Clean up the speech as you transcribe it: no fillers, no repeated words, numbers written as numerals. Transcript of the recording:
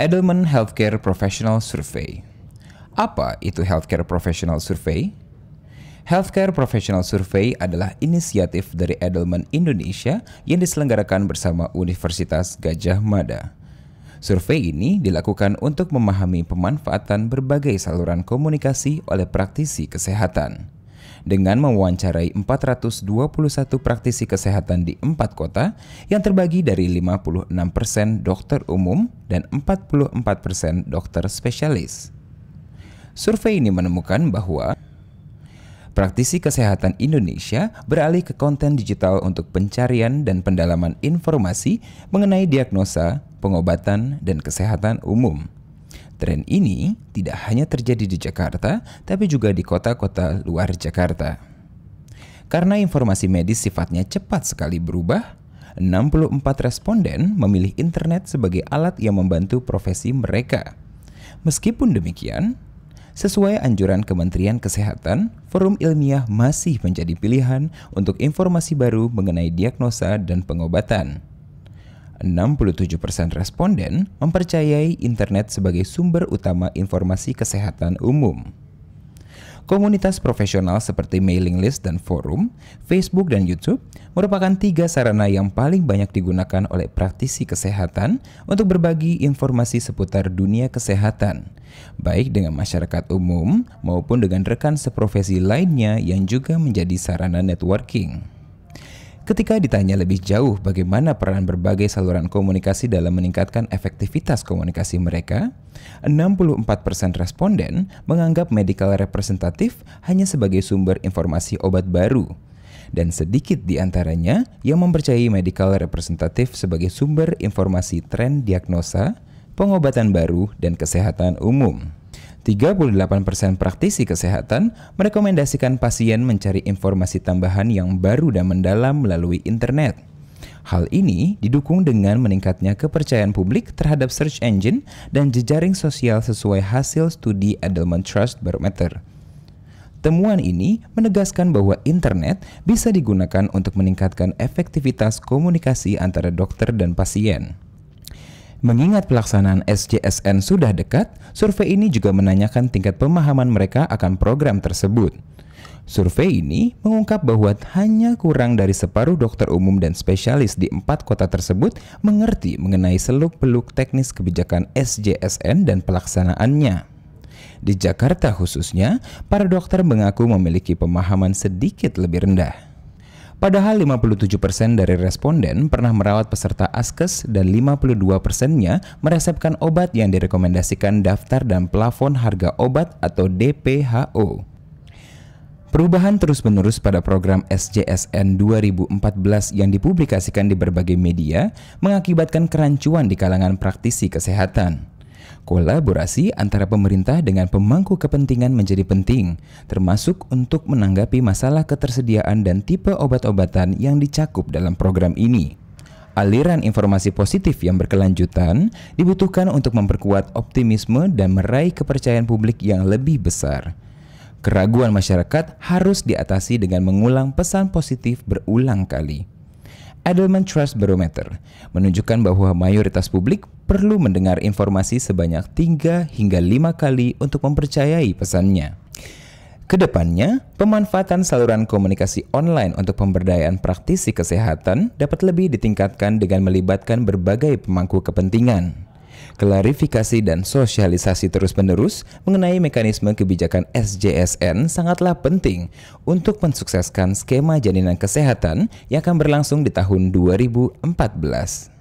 Edelman Healthcare Professional Survey. Apa itu Healthcare Professional Survey? Healthcare Professional Survey adalah inisiatif dari Edelman Indonesia yang diselenggarakan bersama Universitas Gadjah Mada. Survei ini dilakukan untuk memahami pemanfaatan berbagai saluran komunikasi oleh praktisi kesehatan. Dengan mewawancarai 421 praktisi kesehatan di 4 kota yang terbagi dari 56% dokter umum dan 44% dokter spesialis. Survei ini menemukan bahwa praktisi kesehatan Indonesia beralih ke konten digital untuk pencarian dan pendalaman informasi mengenai diagnosa, pengobatan, dan kesehatan umum. Tren ini tidak hanya terjadi di Jakarta, tapi juga di kota-kota luar Jakarta. Karena informasi medis sifatnya cepat sekali berubah, 64 responden memilih internet sebagai alat yang membantu profesi mereka. Meskipun demikian, sesuai anjuran Kementerian Kesehatan, forum ilmiah masih menjadi pilihan untuk informasi baru mengenai diagnosa dan pengobatan. 67% responden mempercayai internet sebagai sumber utama informasi kesehatan umum. Komunitas profesional seperti mailing list dan forum, Facebook dan YouTube merupakan 3 sarana yang paling banyak digunakan oleh praktisi kesehatan untuk berbagi informasi seputar dunia kesehatan, baik dengan masyarakat umum maupun dengan rekan seprofesi lainnya yang juga menjadi sarana networking. Ketika ditanya lebih jauh bagaimana peran berbagai saluran komunikasi dalam meningkatkan efektivitas komunikasi mereka, 64% responden menganggap medical representative hanya sebagai sumber informasi obat baru, dan sedikit di antaranya yang mempercayai medical representative sebagai sumber informasi tren diagnosa, pengobatan baru, dan kesehatan umum. 38% praktisi kesehatan merekomendasikan pasien mencari informasi tambahan yang baru dan mendalam melalui internet. Hal ini didukung dengan meningkatnya kepercayaan publik terhadap search engine dan jejaring sosial sesuai hasil studi Edelman Trust Barometer. Temuan ini menegaskan bahwa internet bisa digunakan untuk meningkatkan efektivitas komunikasi antara dokter dan pasien. Mengingat pelaksanaan SJSN sudah dekat, survei ini juga menanyakan tingkat pemahaman mereka akan program tersebut. Survei ini mengungkap bahwa hanya kurang dari separuh dokter umum dan spesialis di 4 kota tersebut mengerti mengenai seluk-beluk teknis kebijakan SJSN dan pelaksanaannya. Di Jakarta khususnya, para dokter mengaku memiliki pemahaman sedikit lebih rendah. Padahal 57% dari responden pernah merawat peserta Askes dan 52%-nya meresepkan obat yang direkomendasikan daftar dan plafon harga obat atau DPHO. Perubahan terus-menerus pada program SJSN 2014 yang dipublikasikan di berbagai media mengakibatkan kerancuan di kalangan praktisi kesehatan. Kolaborasi antara pemerintah dengan pemangku kepentingan menjadi penting, termasuk untuk menanggapi masalah ketersediaan dan tipe obat-obatan yang dicakup dalam program ini. Aliran informasi positif yang berkelanjutan dibutuhkan untuk memperkuat optimisme dan meraih kepercayaan publik yang lebih besar. Keraguan masyarakat harus diatasi dengan mengulang pesan positif berulang kali. Edelman Trust Barometer menunjukkan bahwa mayoritas publik perlu mendengar informasi sebanyak 3 hingga 5 kali untuk mempercayai pesannya. Kedepannya, pemanfaatan saluran komunikasi online untuk pemberdayaan praktisi kesehatan dapat lebih ditingkatkan dengan melibatkan berbagai pemangku kepentingan. Klarifikasi dan sosialisasi terus-menerus mengenai mekanisme kebijakan SJSN sangatlah penting untuk mensukseskan skema jaminan kesehatan yang akan berlangsung di tahun 2014.